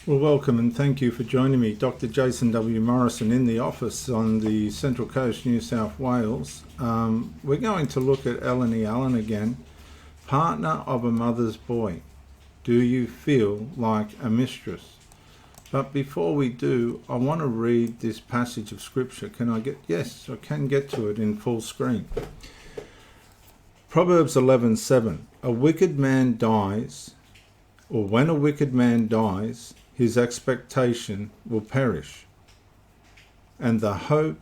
Well, welcome and thank you for joining me, Dr. Jason W. Morrison, in the office on the Central Coast, New South Wales. We're going to look at Eleni Allen again. Partner of a mother's boy. Do you feel like a mistress? But before we do, I want to read this passage of scripture. Can I get? Yes, I can get to it in full screen. Proverbs 11:7. A wicked man dies, or when a wicked man dies, his expectation will perish, and the hope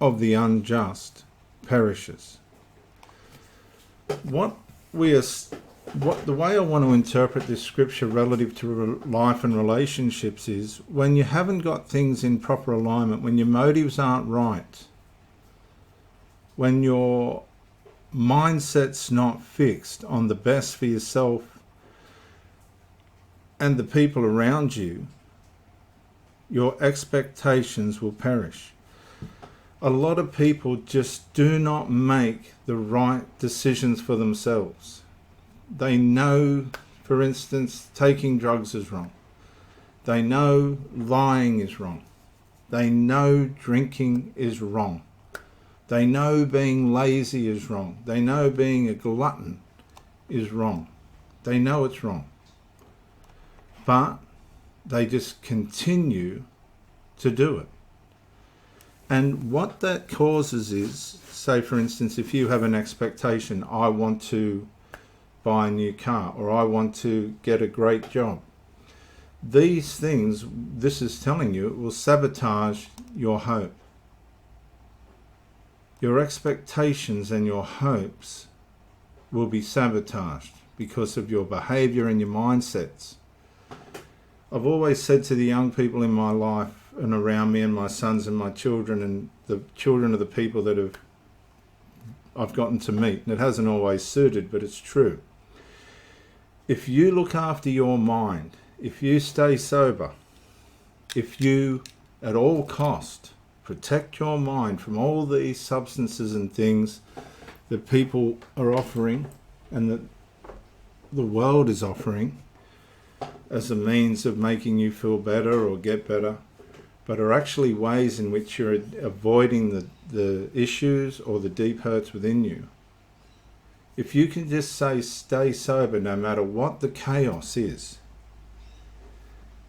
of the unjust perishes. The way I want to interpret this scripture relative to life and relationships is when you haven't got things in proper alignment, when your motives aren't right, when your mindset's not fixed on the best for yourself and the people around you, your expectations will perish. A lot of people just do not make the right decisions for themselves. They know, for instance, taking drugs is wrong. They know lying is wrong. They know drinking is wrong. They know being lazy is wrong. They know being a glutton is wrong. They know it's wrong. But they just continue to do it. And what that causes is, say for instance, if you have an expectation, I want to buy a new car, or I want to get a great job. These things, this is telling you, it will sabotage your hope. Your expectations and your hopes will be sabotaged because of your behavior and your mindsets. I've always said to the young people in my life and around me, and my sons and my children and the children of the people that I've gotten to meet, and it hasn't always suited, but it's true. If you look after your mind, if you stay sober, if you at all cost protect your mind from all these substances and things that people are offering and that the world is offering as a means of making you feel better or get better, but are actually ways in which you're avoiding the issues or the deep hurts within you. If you can just stay sober no matter what the chaos is,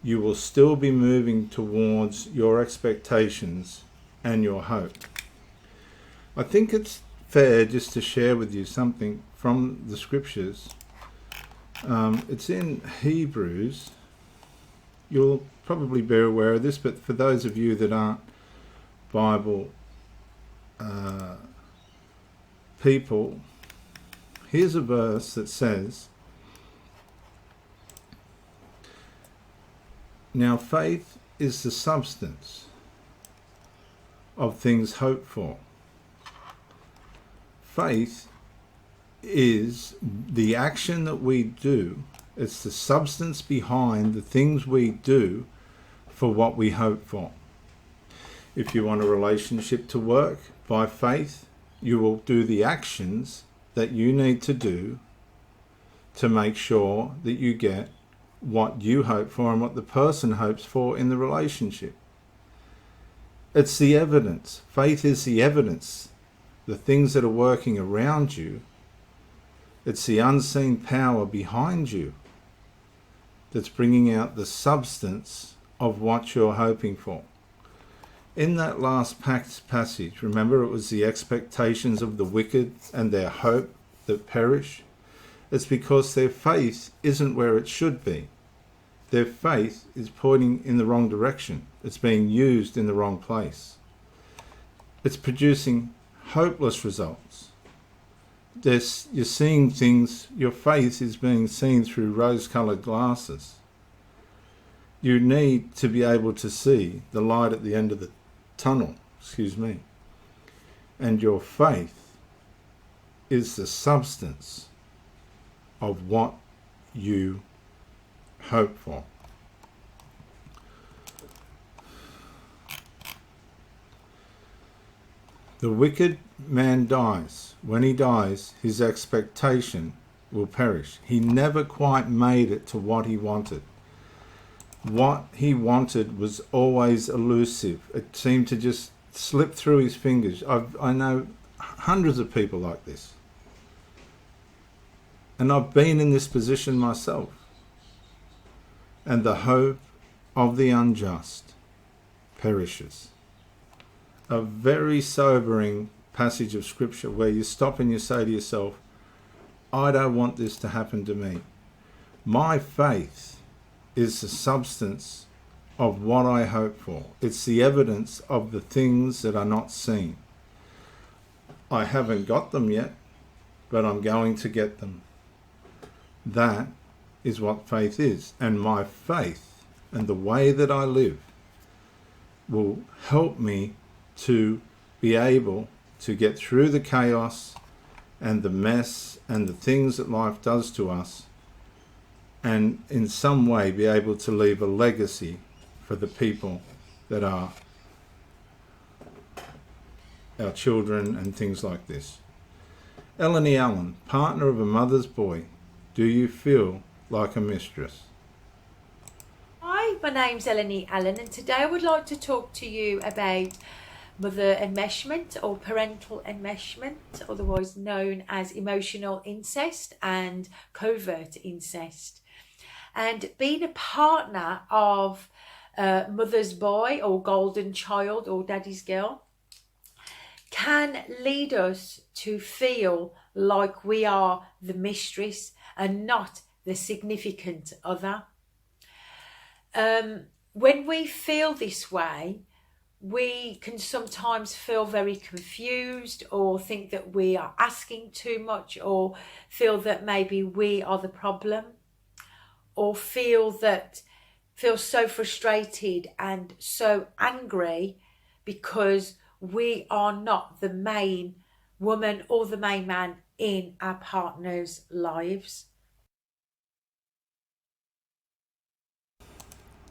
you will still be moving towards your expectations and your hope. I think it's fair just to share with you something from the scriptures. It's in Hebrews. You'll probably be aware of this, but for those of you that aren't Bible people, here's a verse that says, "Now faith is the substance of things hoped for." Faith is the action that we do. It's the substance behind the things we do for what we hope for. If you want a relationship to work by faith, you will do the actions that you need to do to make sure that you get what you hope for and what the person hopes for in the relationship. It's the evidence. Faith is the evidence. The things that are working around you. It's the unseen power behind you that's bringing out the substance of what you're hoping for. In that last passage, remember, it was the expectations of the wicked and their hope that perish. It's because their faith isn't where it should be. Their faith is pointing in the wrong direction. It's being used in the wrong place. It's producing hopeless results. You're seeing things, your faith is being seen through rose-coloured glasses. You need to be able to see the light at the end of the tunnel, and your faith is the substance of what you hope for. The wicked man dies. When he dies, his expectation will perish. He never quite made it to what he wanted. what he wanted was always elusive. It seemed to just slip through his fingers. I know hundreds of people like this. And I've been in this position myself. And the hope of the unjust perishes. A very sobering passage of scripture where you stop and you say to yourself, I don't want this to happen to me. My faith is the substance of what I hope for. It's the evidence of the things that are not seen. I haven't got them yet, but I'm going to get them. That is what faith is. And my faith and the way that I live will help me to be able to get through the chaos and the mess and the things that life does to us, and in some way be able to leave a legacy for the people that are our children and things like this. Eleni Allen, partner of a mother's boy, do you feel like a mistress? Hi, my name's Eleni Allen, and today I would like to talk to you about mother enmeshment or parental enmeshment, otherwise known as emotional incest and covert incest. And being a partner of mother's boy or golden child or daddy's girl can lead us to feel like we are the mistress and not the significant other. When we feel this way, we can sometimes feel very confused or think that we are asking too much, or feel that maybe we are the problem, or feel so frustrated and so angry because we are not the main woman or the main man in our partner's lives.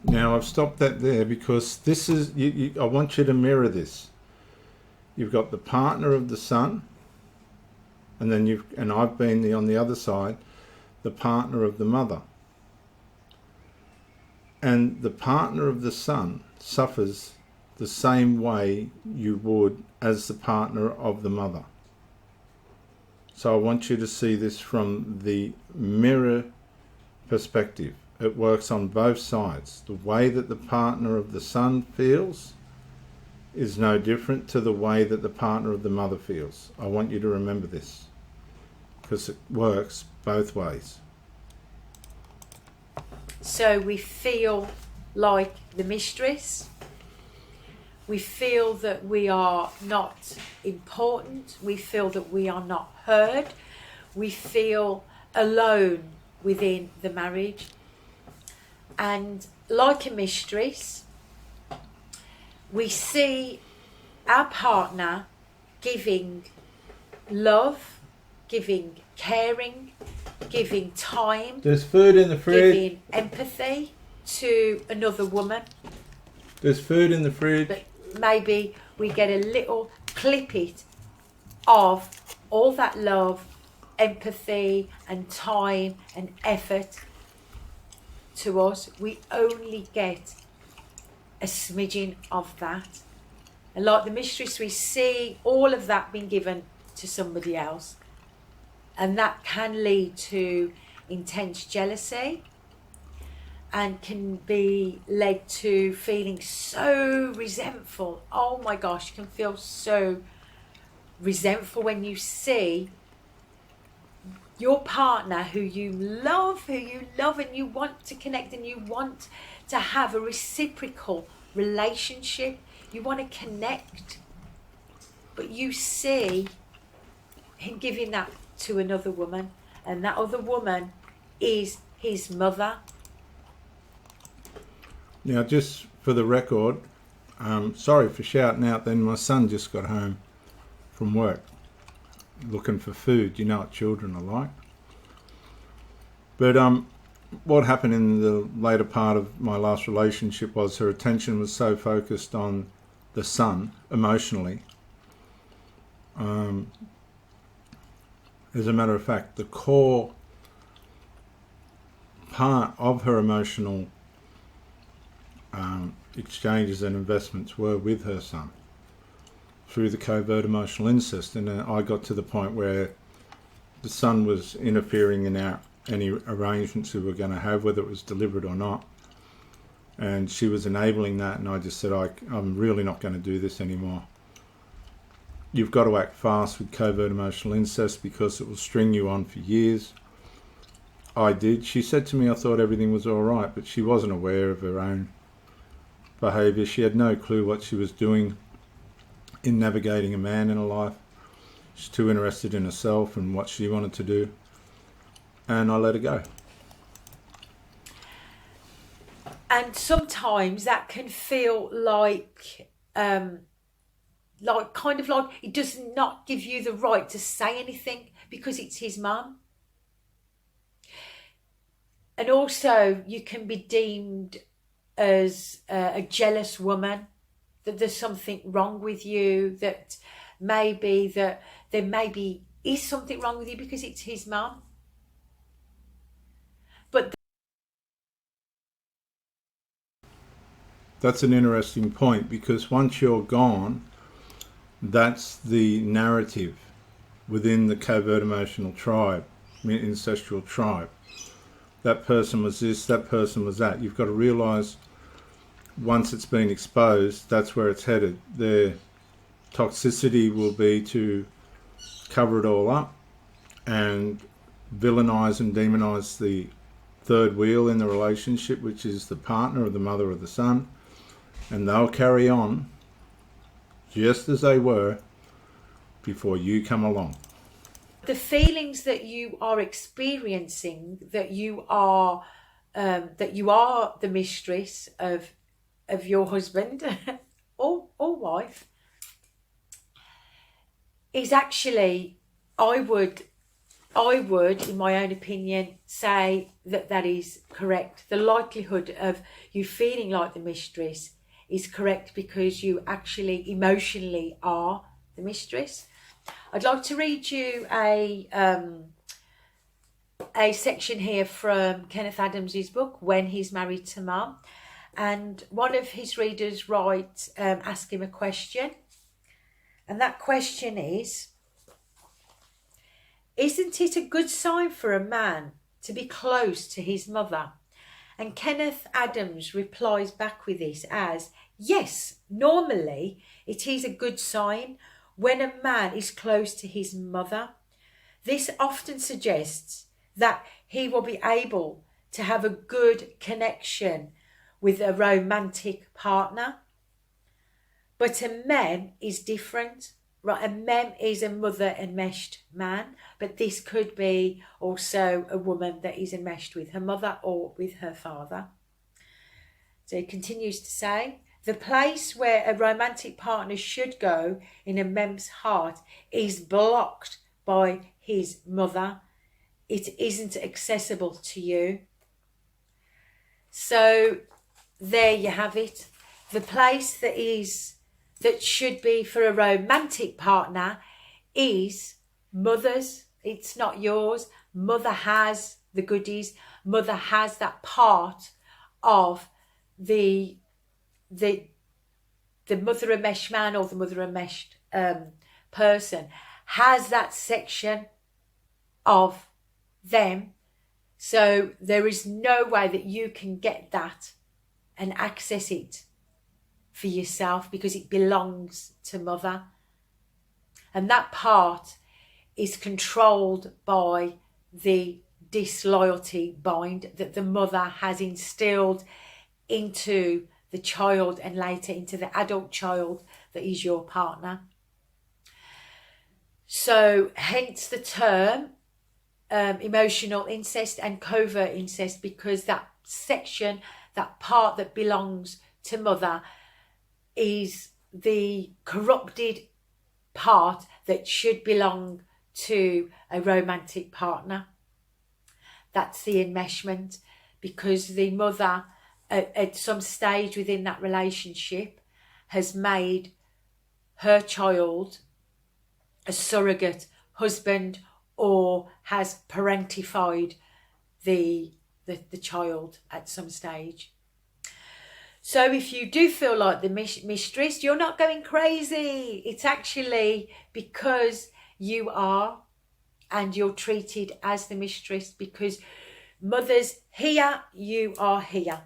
Now I've stopped that there because this is, I want you to mirror this. You've got the partner of the son, and then I've been on the other side, the partner of the mother. And the partner of the son suffers the same way you would as the partner of the mother. So I want you to see this from the mirror perspective. It works on both sides. The way that the partner of the son feels is no different to the way that the partner of the mother feels. I want you to remember this, because it works both ways. So we feel like the mistress. We feel that we are not important. We feel that we are not heard. We feel alone within the marriage. And like a mistress, we see our partner giving love, giving caring, giving time. There's food in the fridge. Giving empathy to another woman. There's food in the fridge. But maybe we get a little clippet of all that love, empathy and time and effort to us. We only get a smidgen of that. And like the mistress, we see all of that being given to somebody else. And that can lead to intense jealousy and can be led to feeling so resentful. Oh my gosh, you can feel so resentful when you see your partner who you love and you want to connect and you want to have a reciprocal relationship. You want to connect, but you see him giving that to another woman, and that other woman is his mother. Now, just for the record, sorry for shouting out then, my son just got home from work looking for food. You know what children are like. But what happened in the later part of my last relationship was her attention was so focused on the son emotionally. As a matter of fact, the core part of her emotional exchanges and investments were with her son through the covert emotional incest. And I got to the point where the son was interfering in any arrangements we were going to have, whether it was deliberate or not. And she was enabling that, and I just said, I'm really not going to do this anymore. You've got to act fast with covert emotional incest because it will string you on for years. I did. She said to me, I thought everything was all right, but she wasn't aware of her own behaviour. She had no clue what she was doing in navigating a man in her life. She's too interested in herself and what she wanted to do. And I let her go. And sometimes that can feel like kind of like it does not give you the right to say anything because it's his mum. And also you can be deemed as a jealous woman, that there's something wrong with you, that there maybe is something wrong with you because it's his mum. But that's an interesting point, because once you're gone, that's the narrative within the covert emotional tribe, incestual tribe. That person was this, that person was that. You've got to realise once it's been exposed, that's where it's headed. Their toxicity will be to cover it all up and villainise and demonise the third wheel in the relationship, which is the partner or the mother or the son. And they'll carry on just as they were before you come along. the feelings that you are experiencing, that you are the mistress of your husband or wife, is actually, I would, in my own opinion, say that is correct. The likelihood of you feeling like the mistress is correct because you actually emotionally are the mistress. I'd like to read you a section here from Kenneth Adams' book, When He's Married to Mum. And one of his readers writes, ask him a question. And that question is, isn't it a good sign for a man to be close to his mother? And Kenneth Adams replies back with this as, yes, normally it is a good sign when a man is close to his mother. This often suggests that he will be able to have a good connection with a romantic partner. But a mem is different. Right, a mem is a mother enmeshed man, but this could be also a woman that is enmeshed with her mother or with her father. So he continues to say, the place where a romantic partner should go in a mem's heart is blocked by his mother. It isn't accessible to you. So there you have it. The place that should be for a romantic partner is mother's. It's not yours. Mother has the goodies. Mother has that part of the mother enmeshed man or the mother enmeshed person has that section of them. So there is no way that you can get that and access it for yourself because it belongs to mother. And that part is controlled by the disloyalty bind that the mother has instilled into the child and later into the adult child that is your partner. So hence the term emotional incest and covert incest, because that section, that part that belongs to mother, is the corrupted part that should belong to a romantic partner. That's the enmeshment, because the mother at some stage within that relationship has made her child a surrogate husband or has parentified the child at some stage. So if you do feel like the mistress, you're not going crazy. It's actually because you are, and you're treated as the mistress, because mothers here, you are here.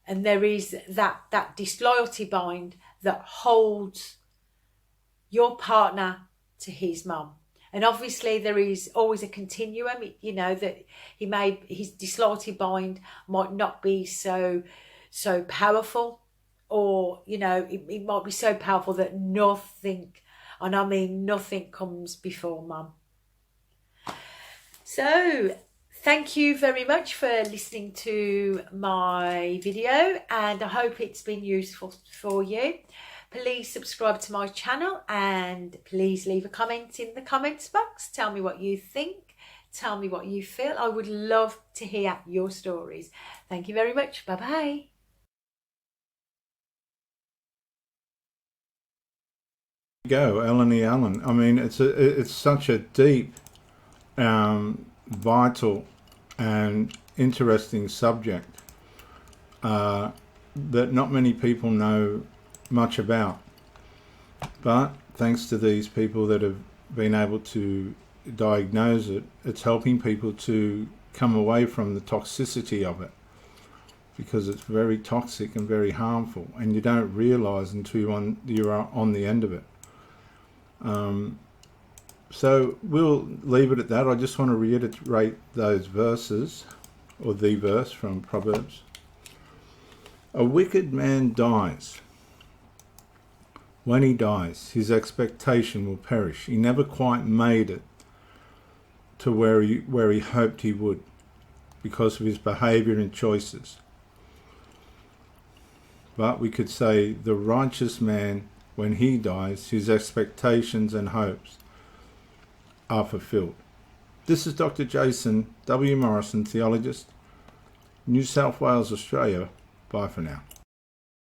And there is that disloyalty bind that holds your partner to his mum. And obviously there is always a continuum, you know, that his disloyalty bind might not be so powerful, or, you know, it might be so powerful that nothing, and I mean nothing, comes before mum. So thank you very much for listening to my video, and I hope it's been useful for you. Please subscribe to my channel, and please leave a comment in the comments box. Tell me what you think. Tell me what you feel. I would love to hear your stories. Thank you very much. Bye-bye. Go, Eleni Allen. I mean, it's such a deep, vital and interesting subject that not many people know much about, but thanks to these people that have been able to diagnose it, it's helping people to come away from the toxicity of it, because it's very toxic and very harmful, and you don't realize until you're on the end of it. So we'll leave it at that. I just want to reiterate those verses, or the verse from Proverbs. A wicked man dies. When he dies, his expectation will perish. He never quite made it to where he hoped he would, because of his behavior and choices. But we could say the righteous man, when he dies, his expectations and hopes are fulfilled. This is Dr. Jason W. Morrison, theologist, New South Wales, Australia. Bye for now.